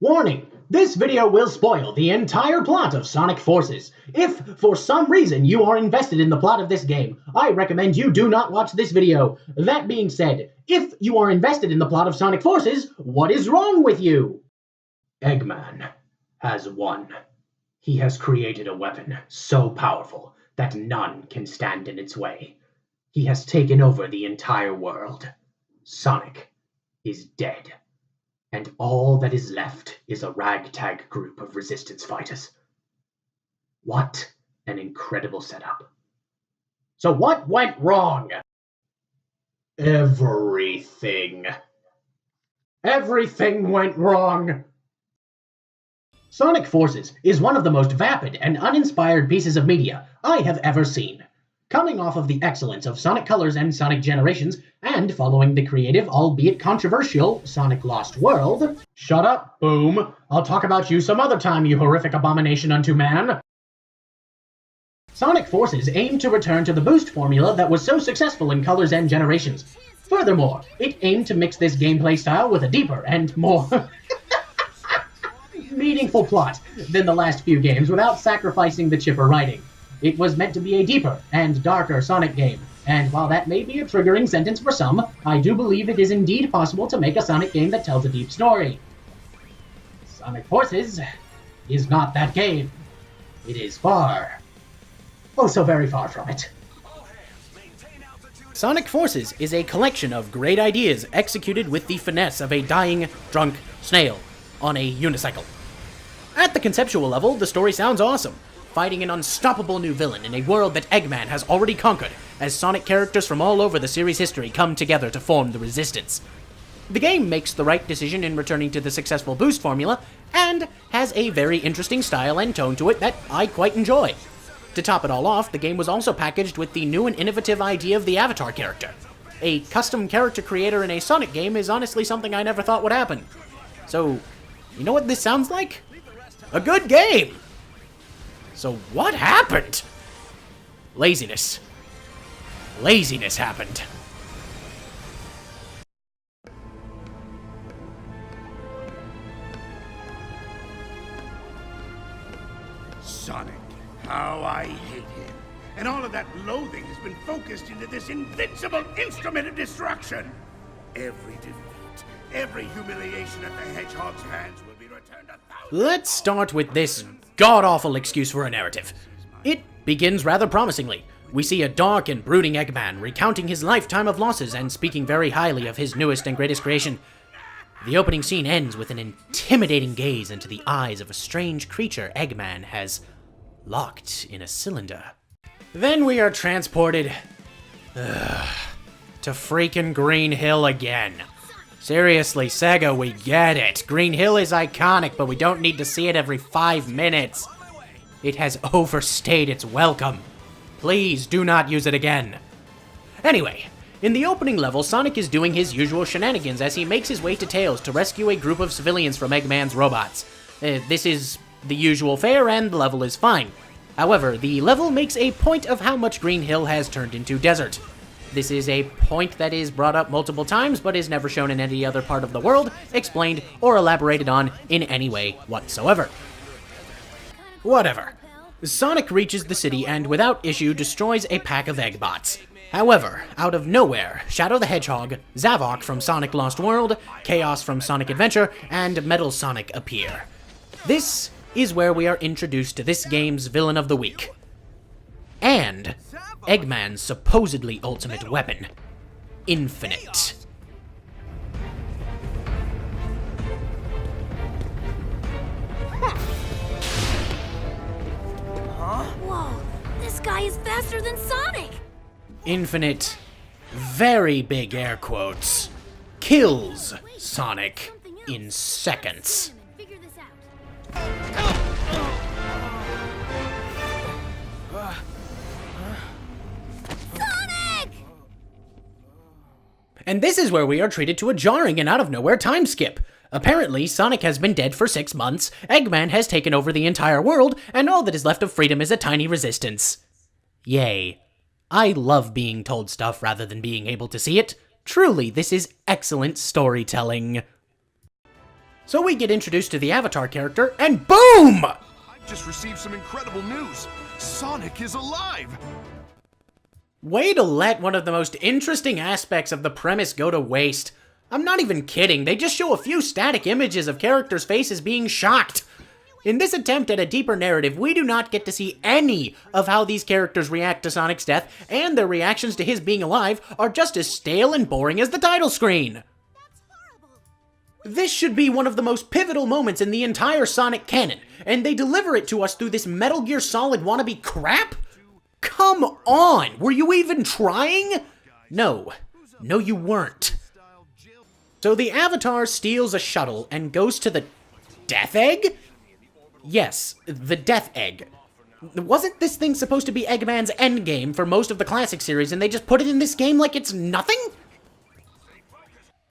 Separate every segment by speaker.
Speaker 1: Warning! This video will spoil the entire plot of Sonic Forces. If, for some reason, you are invested in the plot of this game, I recommend you do not watch this video. That being said, if you are invested in the plot of Sonic Forces, what is wrong with you? Eggman has won. He has created a weapon so powerful that none can stand in its way. He has taken over the entire world. Sonic is dead. And all that is left is a ragtag group of resistance fighters. What an incredible setup. So what went wrong? Everything. Everything went wrong. Sonic Forces is one of the most vapid and uninspired pieces of media I have ever seen. Coming off of the excellence of Sonic Colors and Sonic Generations, and following the creative, albeit controversial, Sonic Lost World... Shut up, Boom. I'll talk about you some other time, you horrific abomination unto man. Sonic Forces aimed to return to the boost formula that was so successful in Colors and Generations. Furthermore, it aimed to mix this gameplay style with a deeper and more meaningful plot than the last few games without sacrificing the chipper writing. It was meant to be a deeper and darker Sonic game, and while that may be a triggering sentence for some, I do believe it is indeed possible to make a Sonic game that tells a deep story. Sonic Forces is not that game. It is far, oh so very far from it.
Speaker 2: Sonic Forces is a collection of great ideas executed with the finesse of a dying, drunk snail on a unicycle. At the conceptual level, the story sounds awesome. Fighting an unstoppable new villain in a world that Eggman has already conquered, as Sonic characters from all over the series' history come together to form the Resistance. The game makes the right decision in returning to the successful boost formula, and has a very interesting style and tone to it that I quite enjoy. To top it all off, the game was also packaged with the new and innovative idea of the Avatar character. A custom character creator in a Sonic game is honestly something I never thought would happen. So, you know what this sounds like? A good game! So what happened? Laziness. Laziness happened.
Speaker 3: Sonic, how I hate him. And all of that loathing has been focused into this invincible instrument of destruction. Every defeat, every humiliation at the Hedgehog's hands will be returned 1,000.
Speaker 2: Let's start with this god-awful excuse for a narrative. It begins rather promisingly. We see a dark and brooding Eggman recounting his lifetime of losses and speaking very highly of his newest and greatest creation. The opening scene ends with an intimidating gaze into the eyes of a strange creature Eggman has locked in a cylinder. Then we are transported to freaking Green Hill again. Seriously, Sega, we get it. Green Hill is iconic, but we don't need to see it every 5 minutes. It has overstayed its welcome. Please do not use it again. Anyway, in the opening level, Sonic is doing his usual shenanigans as he makes his way to Tails to rescue a group of civilians from Eggman's robots. This is the usual fare, and the level is fine. However, the level makes a point of how much Green Hill has turned into desert. This is a point that is brought up multiple times, but is never shown in any other part of the world, explained, or elaborated on in any way whatsoever. Whatever. Sonic reaches the city and, without issue, destroys a pack of Eggbots. However, out of nowhere, Shadow the Hedgehog, Zavok from Sonic Lost World, Chaos from Sonic Adventure, and Metal Sonic appear. This is where we are introduced to this game's villain of the week. And Eggman's supposedly ultimate weapon, Infinite.
Speaker 4: Whoa, this guy is faster than Sonic!
Speaker 2: Infinite, very big air quotes, kills Sonic in seconds.
Speaker 4: Figure this out. Sonic!
Speaker 2: And this is where we are treated to a jarring and out-of-nowhere time skip. Apparently, Sonic has been dead for 6 months, Eggman has taken over the entire world, and all that is left of freedom is a tiny resistance. Yay. I love being told stuff rather than being able to see it. Truly, this is excellent storytelling. So we get introduced to the Avatar character, and boom!
Speaker 5: I just received some incredible news. Sonic is alive!
Speaker 2: Way to let one of the most interesting aspects of the premise go to waste. I'm not even kidding, they just show a few static images of characters' faces being shocked. In this attempt at a deeper narrative, we do not get to see any of how these characters react to Sonic's death, and their reactions to his being alive are just as stale and boring as the title screen. This should be one of the most pivotal moments in the entire Sonic canon, and they deliver it to us through this Metal Gear Solid wannabe crap? Come on! Were you even trying? No. No, you weren't. So the Avatar steals a shuttle and goes to the Death Egg? Yes, the Death Egg. Wasn't this thing supposed to be Eggman's endgame for most of the classic series, and they just put it in this game like it's nothing?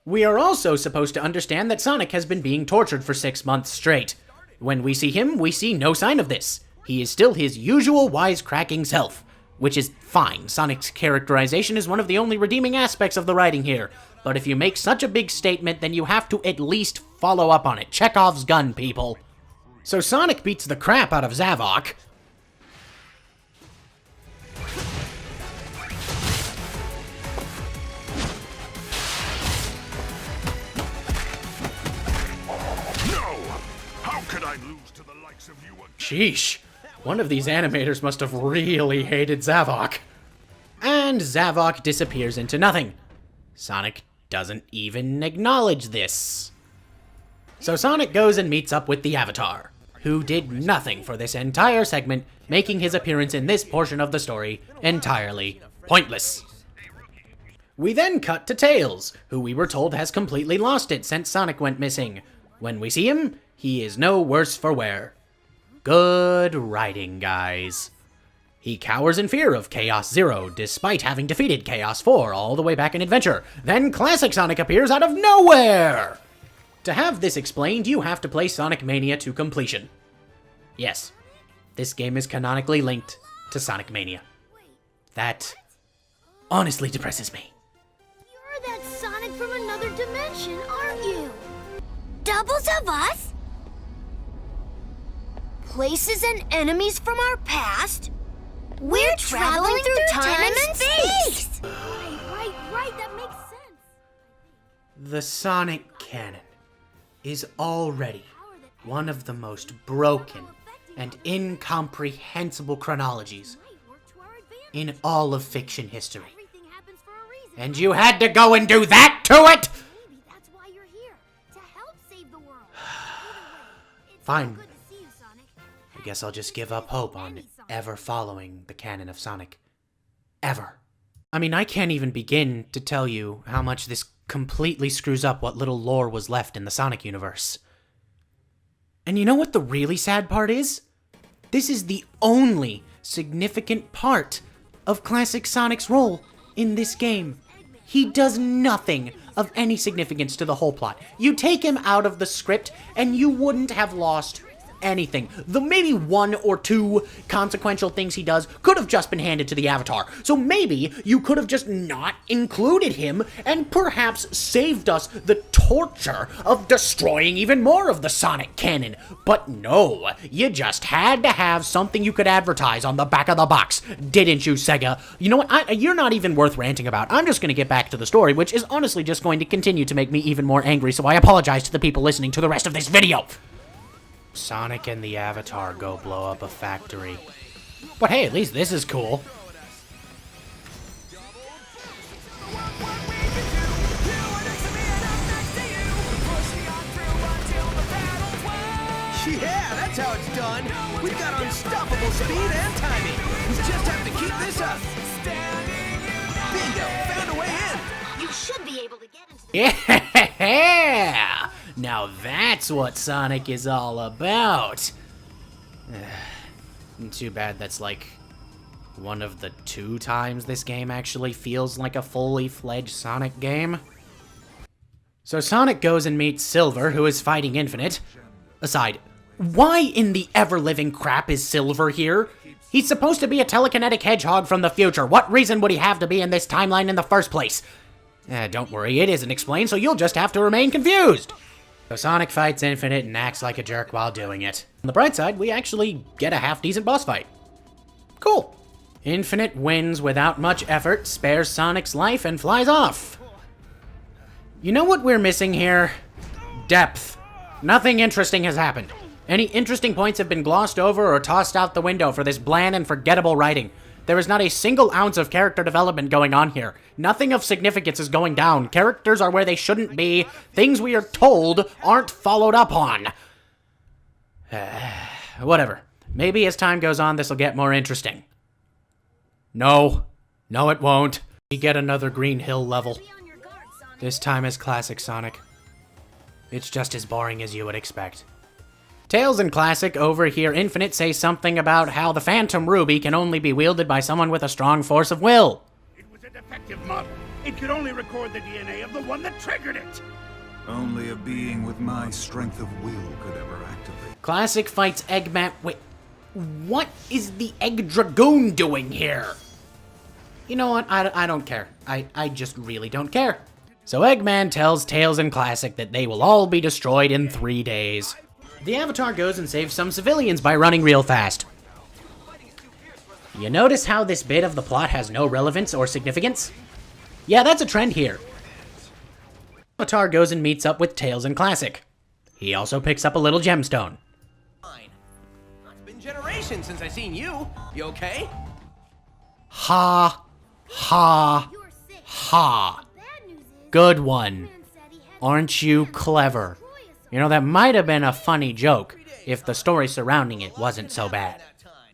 Speaker 2: We are also supposed to understand that Sonic has been being tortured for 6 months straight. When we see him, we see no sign of this. He is still his usual wisecracking self, which is fine. Sonic's characterization is one of the only redeeming aspects of the writing here. But if you make such a big statement, then you have to at least follow up on it. Chekhov's gun, people. So Sonic beats the crap out of Zavok.
Speaker 5: No! How could I lose to the likes of you again?
Speaker 2: Sheesh. One of these animators must have really hated Zavok. And Zavok disappears into nothing. Sonic doesn't even acknowledge this. So Sonic goes and meets up with the Avatar, who did nothing for this entire segment, making his appearance in this portion of the story entirely pointless. We then cut to Tails, who we were told has completely lost it since Sonic went missing. When we see him, he is no worse for wear. Good writing, guys. He cowers in fear of Chaos Zero, despite having defeated Chaos 4 all the way back in Adventure. Then Classic Sonic appears out of nowhere! To have this explained, you have to play Sonic Mania to completion. Yes, this game is canonically linked to Sonic Mania. That honestly depresses me.
Speaker 4: You're that Sonic from another dimension, aren't you? Doubles of us? Places and enemies from our past? We're traveling through time and space! Right, that makes sense.
Speaker 2: The Sonic canon is already one of the most broken and incomprehensible chronologies in all of fiction history. And you had to go and do that to it?
Speaker 4: Maybe that's why you're here, to help save the world.
Speaker 2: Fine.
Speaker 4: Good to see you, Sonic.
Speaker 2: I guess I'll just give up hope on ever following the canon of Sonic. Ever. I mean, I can't even begin to tell you how much this completely screws up what little lore was left in the Sonic universe. And you know what the really sad part is? This is the only significant part of classic Sonic's role in this game. He does nothing of any significance to the whole plot. You take him out of the script and you wouldn't have lost anything. The maybe one or two consequential things he does could have just been handed to the Avatar. So maybe you could have just not included him and perhaps saved us the torture of destroying even more of the Sonic canon. But no, you just had to have something you could advertise on the back of the box, didn't you, Sega? You know what? You're not even worth ranting about. I'm just going to get back to the story, which is honestly just going to continue to make me even more angry, so I apologize to the people listening to the rest of this video. Sonic and the Avatar go blow up a factory. But hey, at least this is cool.
Speaker 6: Yeah, that's how it's done. We've got unstoppable speed and timing. We just have to keep this up. Bingo, found a way in.
Speaker 4: You should be able to get into the...
Speaker 2: Yeah! Now that's what Sonic is all about. Too bad that's like one of the 2 times this game actually feels like a fully fledged Sonic game. So Sonic goes and meets Silver, who is fighting Infinite. Aside, why in the ever-living crap is Silver here? He's supposed to be a telekinetic hedgehog from the future. What reason would he have to be in this timeline in the first place? Don't worry, it isn't explained, so you'll just have to remain confused. So Sonic fights Infinite and acts like a jerk while doing it. On the bright side, we actually get a half-decent boss fight. Cool. Infinite wins without much effort, spares Sonic's life, and flies off. You know what we're missing here? Depth. Nothing interesting has happened. Any interesting points have been glossed over or tossed out the window for this bland and forgettable writing. There is not a single ounce of character development going on here. Nothing of significance is going down. Characters are where they shouldn't be. Things we are told aren't followed up on. Whatever. Maybe as time goes on, this will get more interesting. No. No, it won't. We get another Green Hill level. This time as Classic Sonic. It's just as boring as you would expect. Tails and Classic overhear Infinite say something about how the Phantom Ruby can only be wielded by someone with a strong force of will.
Speaker 3: It was a defective model. It could only record the DNA of the one that triggered it.
Speaker 5: Only a being with my strength of will could ever activate.
Speaker 2: Classic fights Eggman. Wait, what is the Egg Dragoon doing here? You know what? I don't care. I just really don't care. So Eggman tells Tails and Classic that they will all be destroyed in 3 days. The Avatar goes and saves some civilians by running real fast. You notice how this bit of the plot has no relevance or significance? Yeah, that's a trend here. Avatar goes and meets up with Tails and Classic. He also picks up a little gemstone.
Speaker 6: It's been generations since I seen you. You okay?
Speaker 2: Ha, ha, ha. Good one. Aren't you clever? You know, that might have been a funny joke if the story surrounding it wasn't so bad.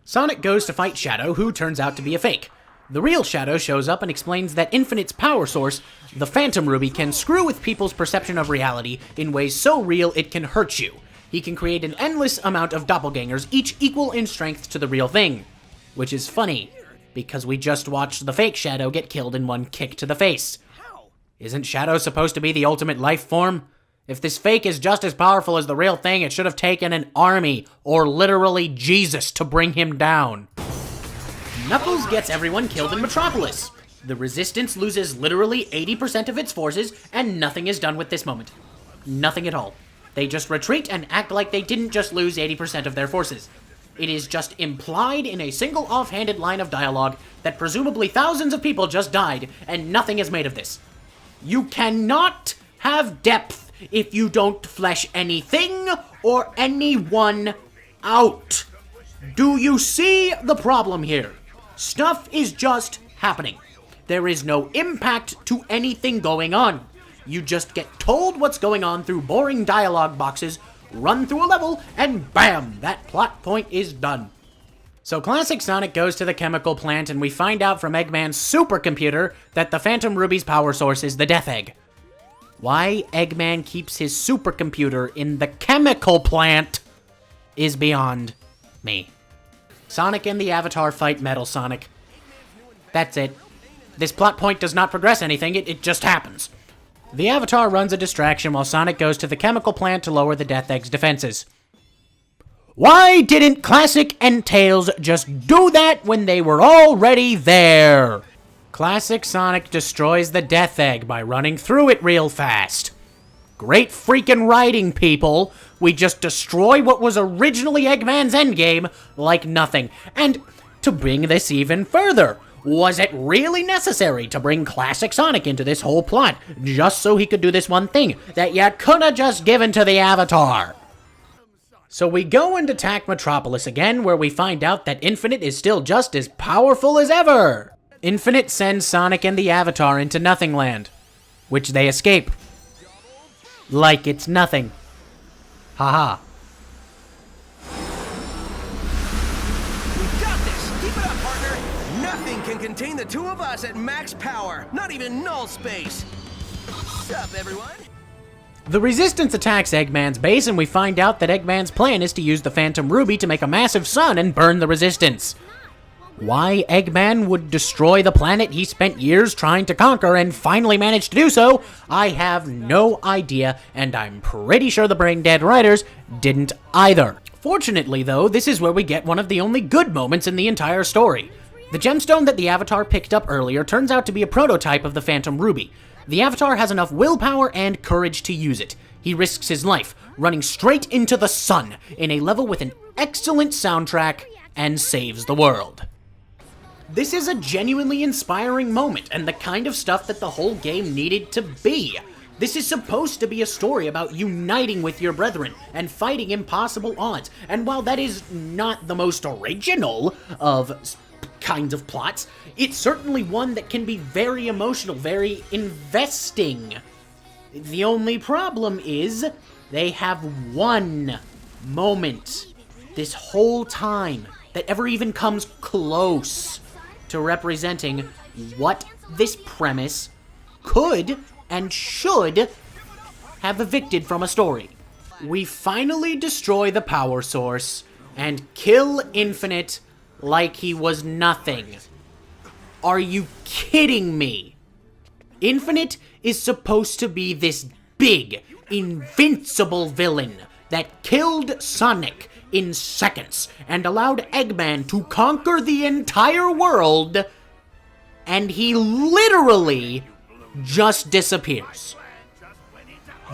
Speaker 2: Sonic goes to fight Shadow, who turns out to be a fake. The real Shadow shows up and explains that Infinite's power source, the Phantom Ruby, can screw with people's perception of reality in ways so real it can hurt you. He can create an endless amount of doppelgangers, each equal in strength to the real thing. Which is funny, because we just watched the fake Shadow get killed in one kick to the face. Isn't Shadow supposed to be the ultimate life form? If this fake is just as powerful as the real thing, it should have taken an army, or literally Jesus, to bring him down. Knuckles gets everyone killed in Metropolis. The Resistance loses literally 80% of its forces, and nothing is done with this moment. Nothing at all. They just retreat and act like they didn't just lose 80% of their forces. It is just implied in a single offhanded line of dialogue that presumably thousands of people just died, and nothing is made of this. You cannot have depth if you don't flesh anything or anyone out. Do you see the problem here? Stuff is just happening. There is no impact to anything going on. You just get told what's going on through boring dialogue boxes, run through a level, and bam, that plot point is done. So Classic Sonic goes to the chemical plant and we find out from Eggman's supercomputer that the Phantom Ruby's power source is the Death Egg. Why Eggman keeps his supercomputer in the chemical plant is beyond me. Sonic and the Avatar fight Metal Sonic. That's it. This plot point does not progress anything, it just happens. The Avatar runs a distraction while Sonic goes to the chemical plant to lower the Death Egg's defenses. Why didn't Classic and Tails just do that when they were already there? Classic Sonic destroys the Death Egg by running through it real fast. Great freaking writing, people. We just destroy what was originally Eggman's endgame like nothing. And to bring this even further, was it really necessary to bring Classic Sonic into this whole plot just so he could do this one thing that you could have just given to the Avatar? So we go and attack Metropolis again, where we find out that Infinite is still just as powerful as ever. Infinite sends Sonic and the Avatar into Nothing Land, which they escape. Like it's nothing. Haha.
Speaker 6: We got this! Keep it up, partner! Nothing can contain the two of us at max power, not even null space! What's up, everyone?
Speaker 2: The Resistance attacks Eggman's base, and we find out that Eggman's plan is to use the Phantom Ruby to make a massive sun and burn the Resistance. Why Eggman would destroy the planet he spent years trying to conquer and finally managed to do so, I have no idea, and I'm pretty sure the brain-dead writers didn't either. Fortunately, though, this is where we get one of the only good moments in the entire story. The gemstone that the Avatar picked up earlier turns out to be a prototype of the Phantom Ruby. The Avatar has enough willpower and courage to use it. He risks his life, running straight into the sun in a level with an excellent soundtrack, and saves the world. This is a genuinely inspiring moment, and the kind of stuff that the whole game needed to be. This is supposed to be a story about uniting with your brethren and fighting impossible odds, and while that is not the most original of kinds of plots, it's certainly one that can be very emotional, very investing. The only problem is, they have one moment this whole time that ever even comes close to representing what this premise could and should have evicted from a story. We finally destroy the power source and kill Infinite like he was nothing. Are you kidding me? Infinite is supposed to be this big, invincible villain that killed Sonic in seconds and allowed Eggman to conquer the entire world, and he literally just disappears.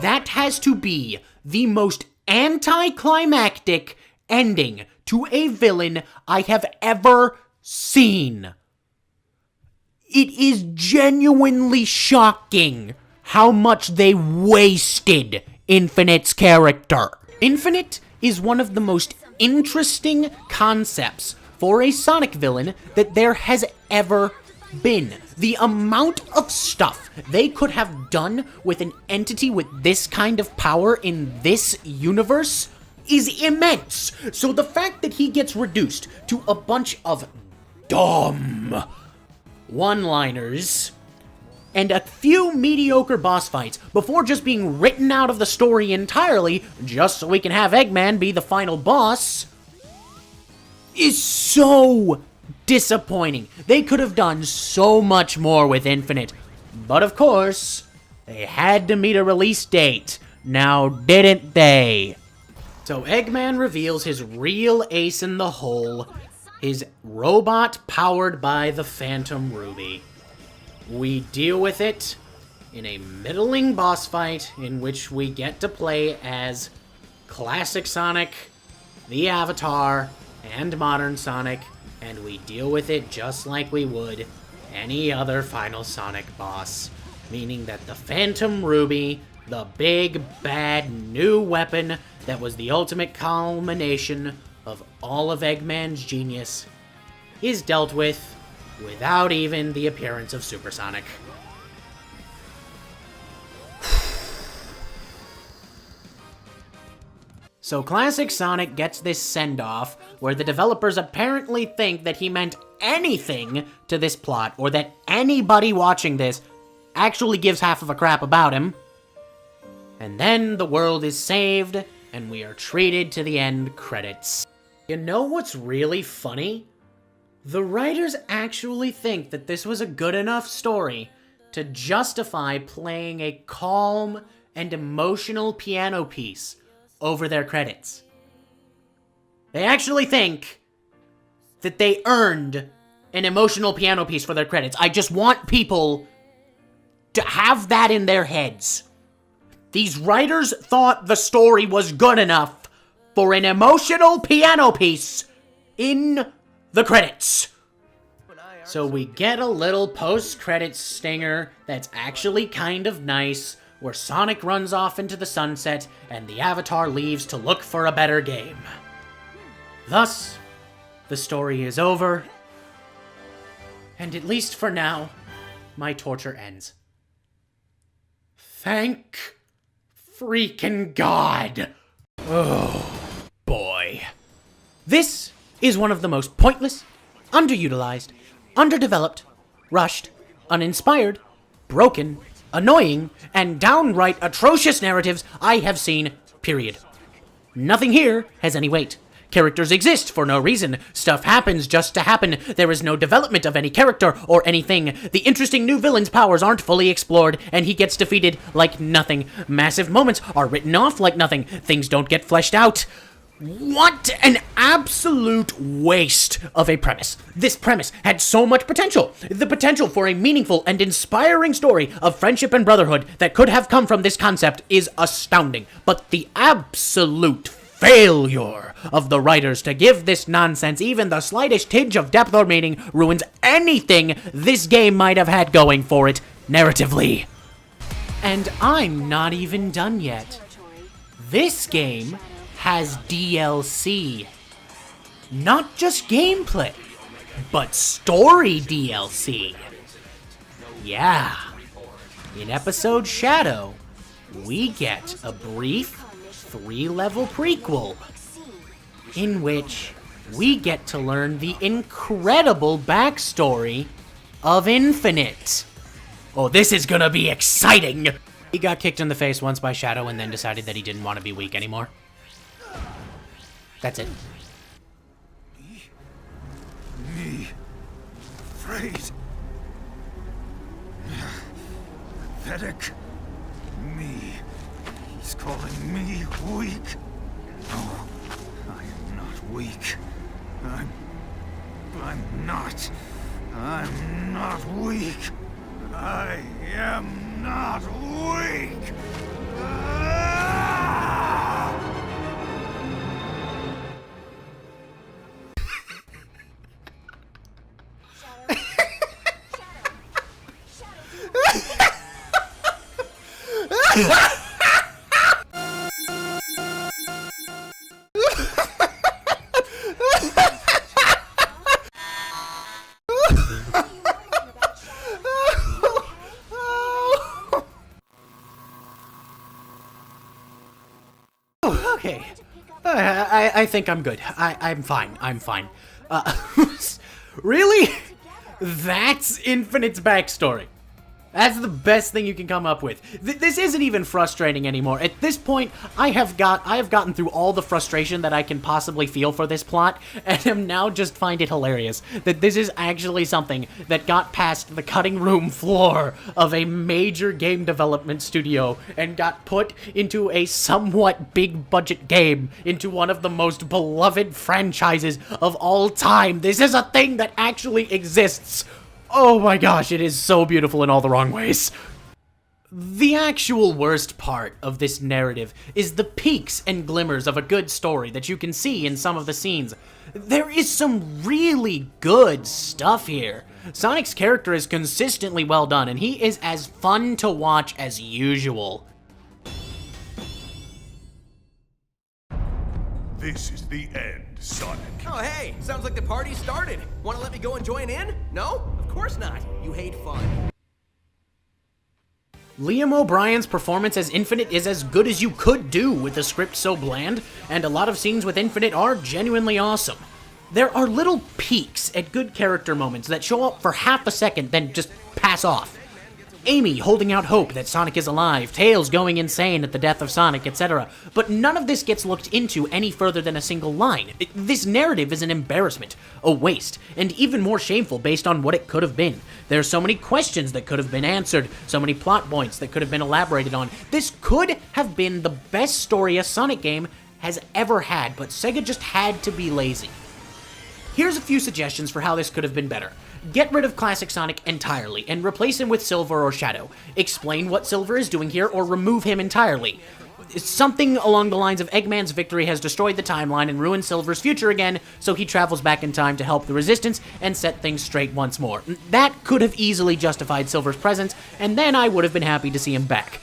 Speaker 2: That has to be the most anticlimactic ending to a villain I have ever seen. It is genuinely shocking how much they wasted Infinite's character. Infinite is one of the most interesting concepts for a Sonic villain that there has ever been. The amount of stuff they could have done with an entity with this kind of power in this universe is immense. So the fact that he gets reduced to a bunch of dumb one-liners and a few mediocre boss fights before just being written out of the story entirely just so we can have Eggman be the final boss is so disappointing. They could have done so much more with Infinite, but of course, they had to meet a release date, now didn't they? So Eggman reveals his real ace in the hole, his robot powered by the Phantom Ruby. We deal with it in a middling boss fight in which we get to play as classic Sonic, the Avatar, and modern Sonic, and we deal with it just like we would any other final Sonic boss, meaning that the Phantom Ruby, the big, bad, new weapon that was the ultimate culmination of all of Eggman's genius, is dealt with without even the appearance of Supersonic. So Classic Sonic gets this send-off where the developers apparently think that he meant anything to this plot, or that anybody watching this actually gives half of a crap about him. And then the world is saved, and we are treated to the end credits. You know what's really funny? The writers actually think that this was a good enough story to justify playing a calm and emotional piano piece over their credits. They actually think that they earned an emotional piano piece for their credits. I just want people to have that in their heads. These writers thought the story was good enough for an emotional piano piece in the credits. So we get a little post-credits stinger that's actually kind of nice, where Sonic runs off into the sunset and the Avatar leaves to look for a better game. Thus, the story is over, and at least for now, my torture ends. Thank freaking God! Oh, boy. This is one of the most pointless, underutilized, underdeveloped, rushed, uninspired, broken, annoying, and downright atrocious narratives I have seen, period. Nothing here has any weight. Characters exist for no reason. Stuff happens just to happen. There is no development of any character or anything. The interesting new villain's powers aren't fully explored, and he gets defeated like nothing. Massive moments are written off like nothing. Things don't get fleshed out. What an absolute waste of a premise. This premise had so much potential. The potential for a meaningful and inspiring story of friendship and brotherhood that could have come from this concept is astounding. But the absolute failure of the writers to give this nonsense even the slightest tinge of depth or meaning ruins anything this game might have had going for it narratively. And I'm not even done yet. This game has DLC. Not just gameplay, but story DLC. Yeah. In episode Shadow, we get a brief 3-level prequel in which we get to learn the incredible backstory of Infinite. Oh, this is gonna be exciting! He got kicked in the face once by Shadow and then decided that he didn't want to be weak anymore. That's it.
Speaker 5: Me. Afraid. Pathetic. Me. He's calling me weak. No, I am not weak. I'm not weak. I am not weak.
Speaker 2: Okay. I think I'm good. I'm fine. I'm fine. Really? That's Infinite's backstory. That's the best thing you can come up with. This isn't even frustrating anymore. At this point, I have gotten through all the frustration that I can possibly feel for this plot, and am now just find it hilarious that this is actually something that got past the cutting room floor of a major game development studio and got put into a somewhat big budget game, into one of the most beloved franchises of all time. This is a thing that actually exists. Oh my gosh, it is so beautiful in all the wrong ways. The actual worst part of this narrative is the peaks and glimmers of a good story that you can see in some of the scenes. There is some really good stuff here. Sonic's character is consistently well done, and he is as fun to watch as usual.
Speaker 5: This is the end, Sonic.
Speaker 6: Oh, hey, sounds like the party started. Want to let me go and join in? No? Of course not. You hate fun.
Speaker 2: Liam O'Brien's performance as Infinite is as good as you could do with a script so bland, and a lot of scenes with Infinite are genuinely awesome. There are little peaks at good character moments that show up for half a second, then just pass off. Amy holding out hope that Sonic is alive, Tails going insane at the death of Sonic, etc. But none of this gets looked into any further than a single line. This narrative is an embarrassment, a waste, and even more shameful based on what it could have been. There are so many questions that could have been answered, so many plot points that could have been elaborated on. This could have been the best story a Sonic game has ever had, but Sega just had to be lazy. Here's a few suggestions for how this could have been better. Get rid of Classic Sonic entirely, and replace him with Silver or Shadow. Explain what Silver is doing here, or remove him entirely. Something along the lines of Eggman's victory has destroyed the timeline and ruined Silver's future again, so he travels back in time to help the Resistance and set things straight once more. That could have easily justified Silver's presence, and then I would have been happy to see him back.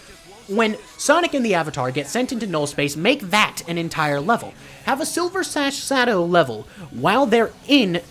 Speaker 2: When Sonic and the Avatar get sent into null space, make that an entire level. Have a Silver/Shadow level while they're in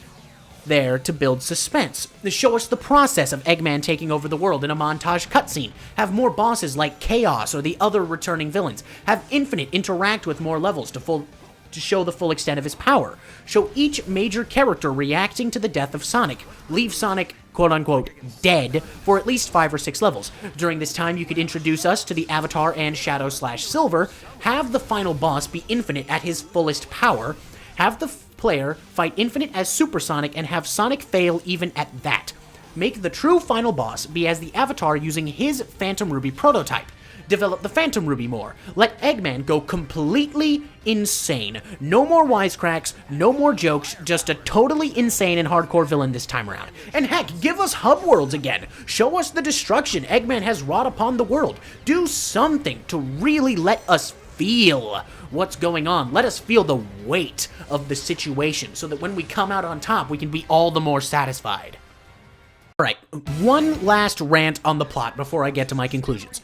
Speaker 2: there to build suspense. Show us the process of Eggman taking over the world in a montage cutscene. Have more bosses like Chaos or the other returning villains. Have Infinite interact with more levels to show the full extent of his power. Show each major character reacting to the death of Sonic. Leave Sonic, quote-unquote, dead for at least 5 or 6 levels. During this time, you could introduce us to the Avatar and Shadow/Silver. Have the final boss be Infinite at his fullest power. Have the player fight Infinite as Super Sonic and have Sonic fail even at that. Make the true final boss be as the Avatar using his Phantom Ruby prototype. develop the Phantom Ruby more. Let Eggman go completely insane. No more wisecracks, no more jokes, just a totally insane and hardcore villain this time around. And heck, give us hub worlds again. Show us the destruction Eggman has wrought upon the world. Do something to really let us feel what's going on. Let us feel the weight of the situation so that when we come out on top, we can be all the more satisfied. Alright, one last rant on the plot before I get to my conclusions.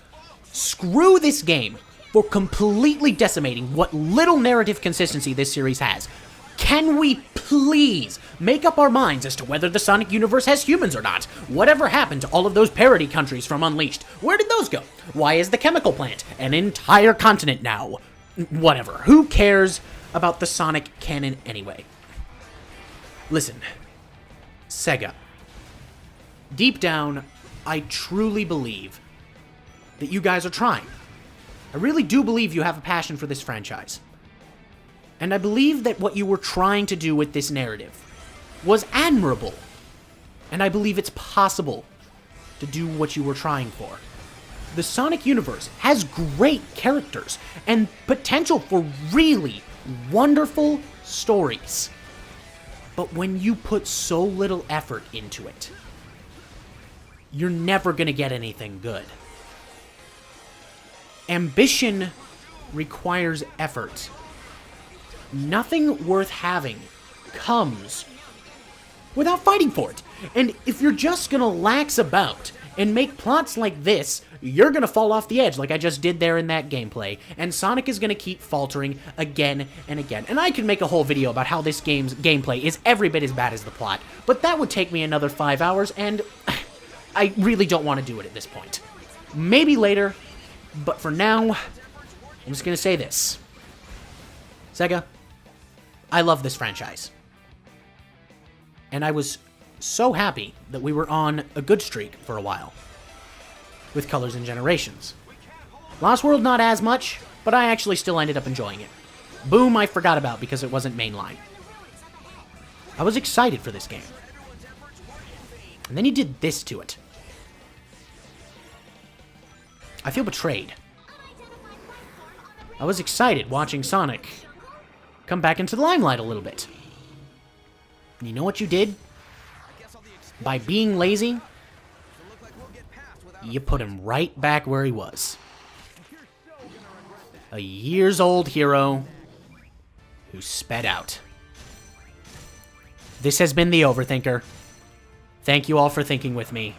Speaker 2: Screw this game for completely decimating what little narrative consistency this series has. Can we please make up our minds as to whether the Sonic universe has humans or not? Whatever happened to all of those parody countries from Unleashed? Where did those go? Why is the chemical plant an entire continent now? Whatever. Who cares about the Sonic canon anyway? Listen, Sega. Deep down, I truly believe that you guys are trying. I really do believe you have a passion for this franchise. And I believe that what you were trying to do with this narrative was admirable. And I believe it's possible to do what you were trying for. The Sonic universe has great characters and potential for really wonderful stories. But when you put so little effort into it, you're never going to get anything good. Ambition requires effort. Nothing worth having comes without fighting for it. And if you're just gonna lax about and make plots like this, you're gonna fall off the edge like I just did there in that gameplay, and Sonic is gonna keep faltering again and again. And I could make a whole video about how this game's gameplay is every bit as bad as the plot, but that would take me another 5 hours, and I really don't want to do it at this point. Maybe later, but for now, I'm just gonna say this. Sega, I love this franchise. And I was so happy that we were on a good streak for a while with Colors and Generations. Lost World, not as much, but I actually still ended up enjoying it. Boom, I forgot about because it wasn't mainline. I was excited for this game. And then he did this to it. I feel betrayed. I was excited watching Sonic come back into the limelight a little bit. And you know what you did? By being lazy, you put him right back where he was. A years-old hero who sped out. This has been the Overthinker. Thank you all for thinking with me.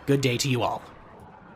Speaker 2: Good day to you all.